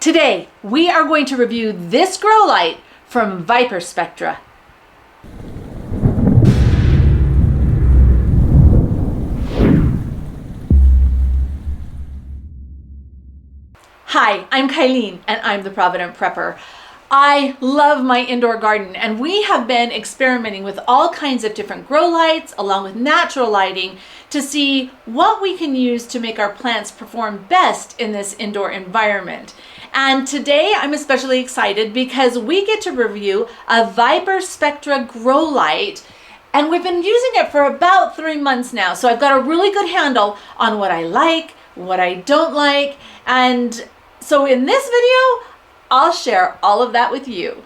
Today, we are going to review this grow light from ViparSpectra. Hi, I'm Kylene and I'm the Provident Prepper. I love my indoor garden and we have been experimenting with all kinds of different grow lights along with natural lighting to see what we can use to make our plants perform best in this indoor environment. And today I'm especially excited because we get to review a ViparSpectra grow light, and we've been using it for about 3 months now. So I've got a really good handle on what I like, what I don't like, and so in this video, I'll share all of that with you.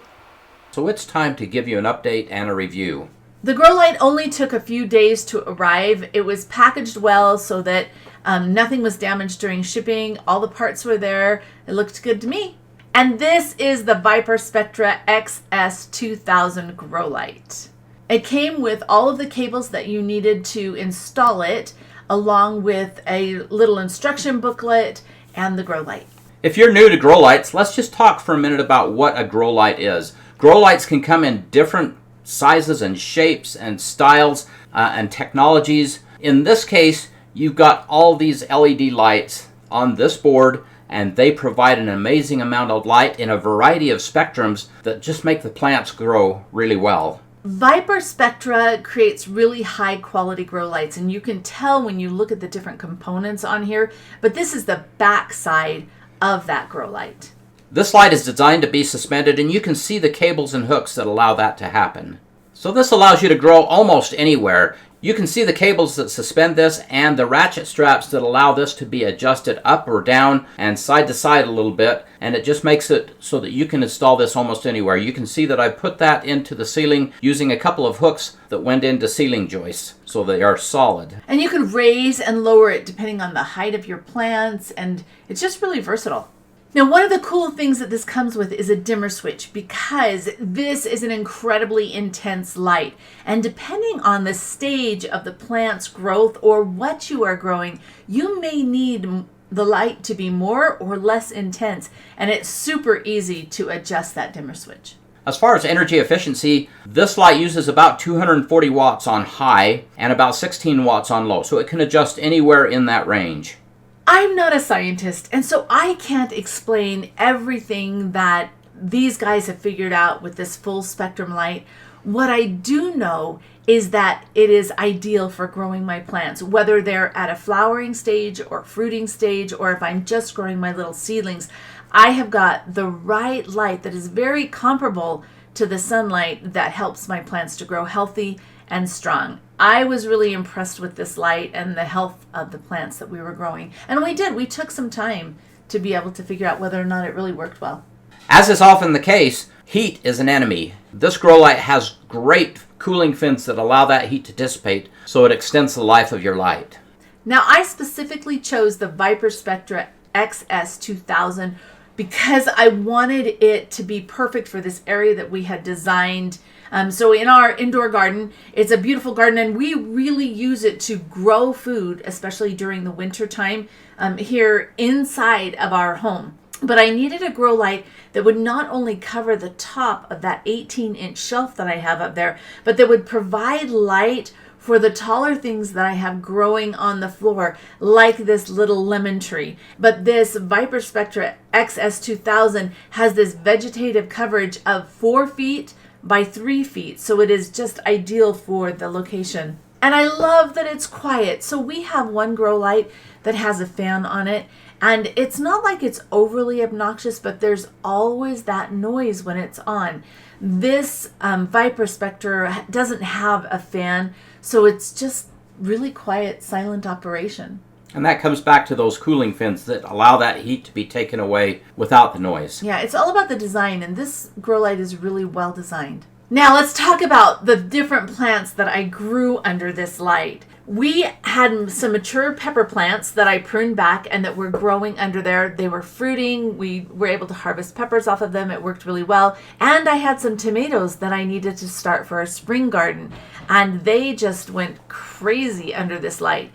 So it's time to give you an update and a review. The grow light only took a few days to arrive. It was packaged well so that nothing was damaged during shipping. All the parts were there. It looked good to me. And this is the ViparSpectra XS2000 grow light. It came with all of the cables that you needed to install it, along with a little instruction booklet and the grow light. If you're new to grow lights, let's just talk for a minute about what a grow light is. Grow lights can come in different sizes and shapes and styles and technologies. In this case, you've got all these LED lights on this board, and they provide an amazing amount of light in a variety of spectrums that just make the plants grow really well. ViparSpectra creates really high quality grow lights, and you can tell when you look at the different components on here, but this is the back side of that grow light. This light is designed to be suspended, and you can see the cables and hooks that allow that to happen. So this allows you to grow almost anywhere. You can see the cables that suspend this and the ratchet straps that allow this to be adjusted up or down and side to side a little bit, and it just makes it so that you can install this almost anywhere. You can see that I put that into the ceiling using a couple of hooks that went into ceiling joists, so they are solid. And you can raise and lower it depending on the height of your plants, and it's just really versatile. Now, one of the cool things that this comes with is a dimmer switch, because this is an incredibly intense light. And depending on the stage of the plant's growth or what you are growing, you may need the light to be more or less intense. And it's super easy to adjust that dimmer switch. As far as energy efficiency, this light uses about 240 watts on high and about 16 watts on low, so it can adjust anywhere in that range. I'm not a scientist, and so I can't explain everything that these guys have figured out with this full spectrum light. What I do know is that it is ideal for growing my plants, whether they're at a flowering stage or fruiting stage, or if I'm just growing my little seedlings. I have got the right light that is very comparable to the sunlight that helps my plants to grow healthy and strong. I was really impressed with this light and the health of the plants that we were growing. And we took some time to be able to figure out whether or not it really worked well. As is often the case, heat is an enemy. This grow light has great cooling fins that allow that heat to dissipate, so it extends the life of your light. Now, I specifically chose the ViparSpectra XS2000 because I wanted it to be perfect for this area that we had designed. So in our indoor garden, it's a beautiful garden, and we really use it to grow food, especially during the winter time here inside of our home. But I needed a grow light that would not only cover the top of that 18-inch shelf that I have up there, but that would provide light for the taller things that I have growing on the floor, like this little lemon tree. But this ViparSpectra XS2000 has this vegetative coverage of 4 feet by 3 feet, so it is just ideal for the location. And I love that it's quiet. So we have one grow light that has a fan on it, and it's not like it's overly obnoxious, but there's always that noise when it's on. This ViparSpectra doesn't have a fan, so it's just really quiet, silent operation. And that comes back to those cooling fins that allow that heat to be taken away without the noise. Yeah, it's all about the design, and this grow light is really well designed. Now let's talk about the different plants that I grew under this light. We had some mature pepper plants that I pruned back and that were growing under there. They were fruiting. We were able to harvest peppers off of them. It worked really well. And I had some tomatoes that I needed to start for a spring garden, and they just went crazy under this light.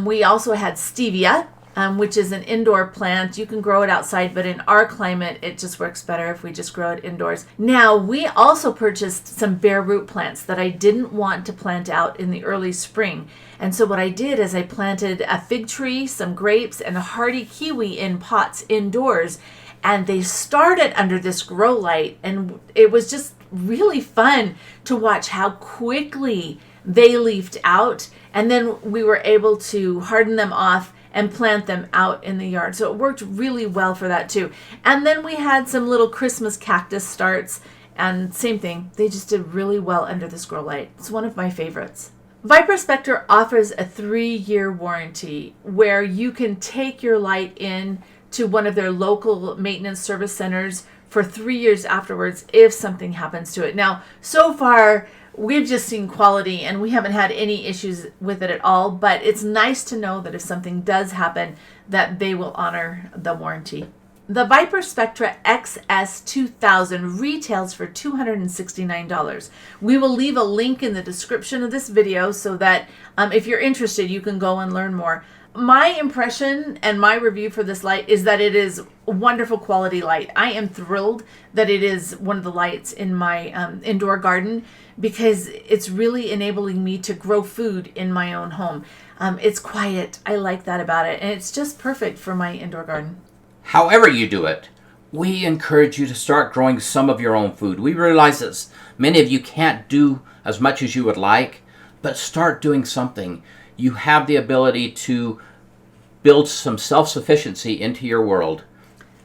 We also had stevia, which is an indoor plant. You can grow it outside, but in our climate, it just works better if we just grow it indoors. Now, we also purchased some bare root plants that I didn't want to plant out in the early spring. And so what I did is I planted a fig tree, some grapes, and a hardy kiwi in pots indoors. And they started under this grow light, and it was just really fun to watch how quickly they leafed out. And then we were able to harden them off and plant them out in the yard. So it worked really well for that too. And then we had some little Christmas cactus starts, and same thing. They just did really well under this grow light. It's one of my favorites. ViparSpectra offers a 3-year warranty where you can take your light in to one of their local maintenance service centers for 3 years afterwards if something happens to it. Now, so far, we've just seen quality and we haven't had any issues with it at all, but it's nice to know that if something does happen, that they will honor the warranty. The ViparSpectra XS2000 retails for $269. We will leave a link in the description of this video so that if you're interested, you can go and learn more. My impression and my review for this light is that it is a wonderful quality light. I am thrilled that it is one of the lights in my indoor garden because it's really enabling me to grow food in my own home. It's quiet. I like that about it. And it's just perfect for my indoor garden. However you do it, we encourage you to start growing some of your own food. We realize that many of you can't do as much as you would like, but start doing something. You have the ability to build some self-sufficiency into your world.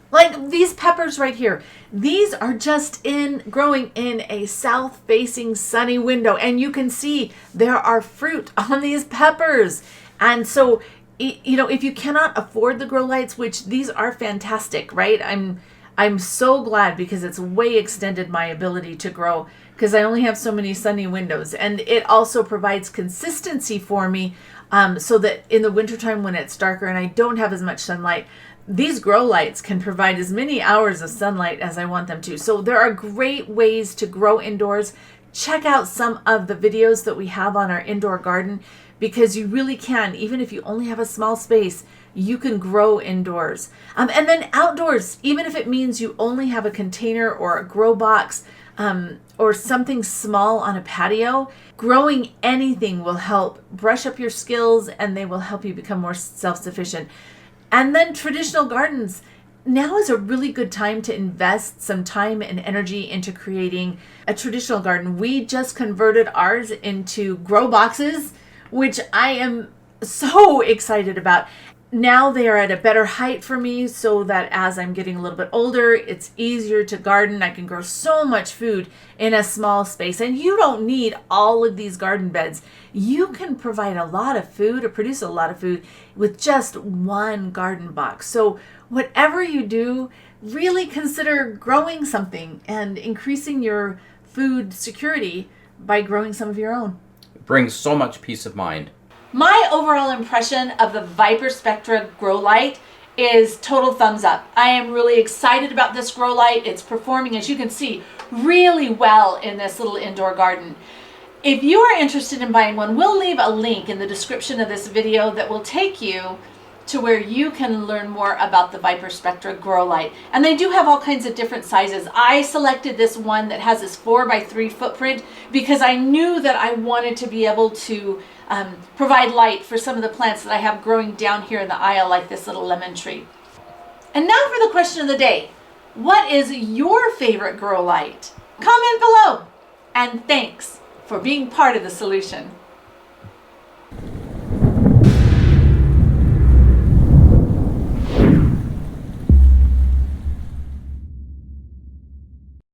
Like these peppers right here. These are just growing in a south-facing sunny window. And you can see there are fruit on these peppers. And so, you know, if you cannot afford the grow lights, which these are fantastic, right? I'm so glad because it's way extended my ability to grow because I only have so many sunny windows. And it also provides consistency for me so that in the wintertime when it's darker and I don't have as much sunlight, these grow lights can provide as many hours of sunlight as I want them to. So there are great ways to grow indoors. Check out some of the videos that we have on our indoor garden because you really can, even if you only have a small space, you can grow indoors. And then outdoors, even if it means you only have a container or a grow box or something small on a patio, growing anything will help brush up your skills and they will help you become more self-sufficient. And then traditional gardens. Now is a really good time to invest some time and energy into creating a traditional garden. We just converted ours into grow boxes, which I am so excited about. Now they are at a better height for me so that as I'm getting a little bit older, it's easier to garden. I can grow so much food in a small space. And you don't need all of these garden beds. You can provide a lot of food or produce a lot of food with just one garden box. So whatever you do, really consider growing something and increasing your food security by growing some of your own. It brings so much peace of mind. My overall impression of the ViparSpectra grow light is total thumbs up. I am really excited about this grow light. It's performing, as you can see, really well in this little indoor garden. If you are interested in buying one, we'll leave a link in the description of this video that will take you to where you can learn more about the ViparSpectra grow light. And they do have all kinds of different sizes. I selected this one that has this 4x3 footprint because I knew that I wanted to be able to provide light for some of the plants that I have growing down here in the aisle, like this little lemon tree. And now for the question of the day. What is your favorite grow light? Comment below. And thanks for being part of the solution.